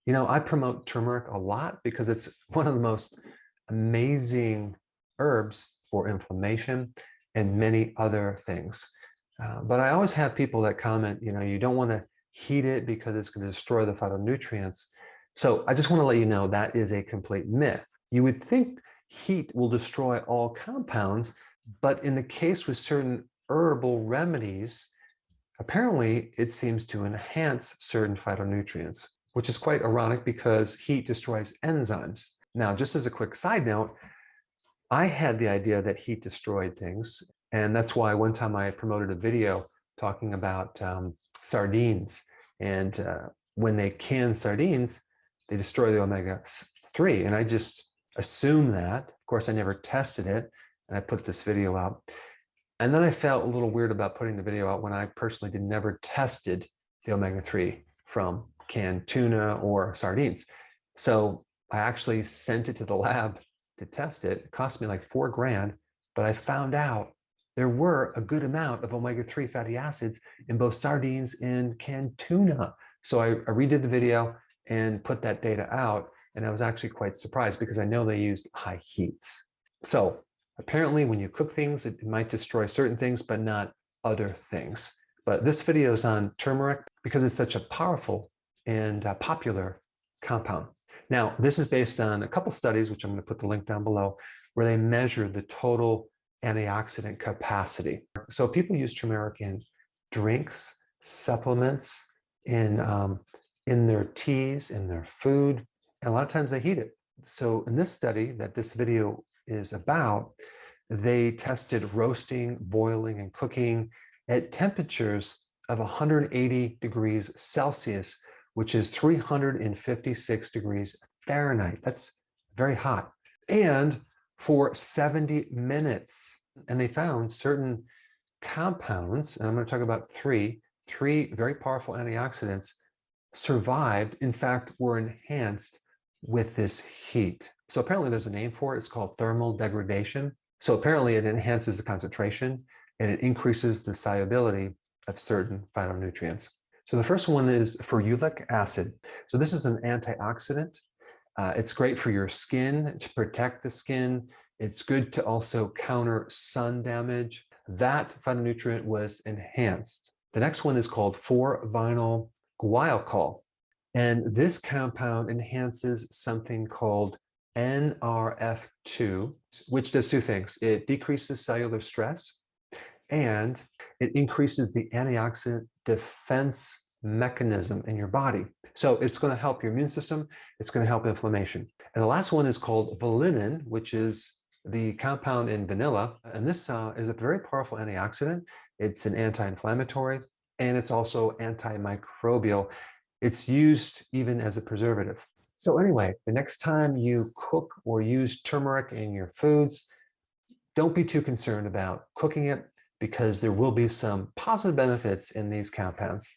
You know, I promote turmeric a lot because it's one of the most amazing herbs for inflammation and many other things. But I always have people that comment, you know, you don't want to heat it because it's going to destroy the phytonutrients. So I just want to let you know that is a complete myth. You would think heat will destroy all compounds, but in the case with certain herbal remedies, apparently it seems to enhance certain phytonutrients, which is quite ironic because heat destroys enzymes. Now, just as a quick side note, I had the idea that heat destroyed things. And that's why one time I promoted a video talking about sardines. And when they can sardines, they destroy the omega-3. And I just assumed that. Of course, I never tested it. And I put this video out. And then I felt a little weird about putting the video out when I personally never tested the omega-3 from canned tuna or sardines. So I actually sent it to the lab to test it. It cost me like $4,000, but I found out there were a good amount of omega-3 fatty acids in both sardines and canned tuna. So I redid the video and put that data out, and I was actually quite surprised because I know they used high heats. So apparently when you cook things, it might destroy certain things, but not other things. But this video is on turmeric because it's such a powerful and popular compound. Now, this is based on a couple studies, which I'm going to put the link down below, where they measure the total antioxidant capacity. So people use turmeric in drinks, supplements, in their teas, in their food, and a lot of times they heat it. So in this study that this video is about, they tested roasting, boiling, and cooking at temperatures of 180 degrees Celsius, which is 356 degrees Fahrenheit. That's very hot. And for 70 minutes. And they found certain compounds, and I'm going to talk about three very powerful antioxidants survived, in fact, were enhanced with this heat. So apparently there's a name for it. It's called thermal degradation. So apparently it enhances the concentration and it increases the solubility of certain phytonutrients. So the first one is ferulic acid. So this is an antioxidant. It's great for your skin, to protect the skin. It's good to also counter sun damage. That phytonutrient was enhanced. The next one is called 4-vinyl guaiacol. And this compound enhances something called NRF2, which does two things. It decreases cellular stress and it increases the antioxidant defense mechanism in your body. So it's going to help your immune system. It's going to help inflammation. And the last one is called valinin, which is the compound in vanilla. And this is a very powerful antioxidant. It's an anti-inflammatory and it's also antimicrobial. It's used even as a preservative. So anyway, the next time you cook or use turmeric in your foods, don't be too concerned about cooking it because there will be some positive benefits in these compounds.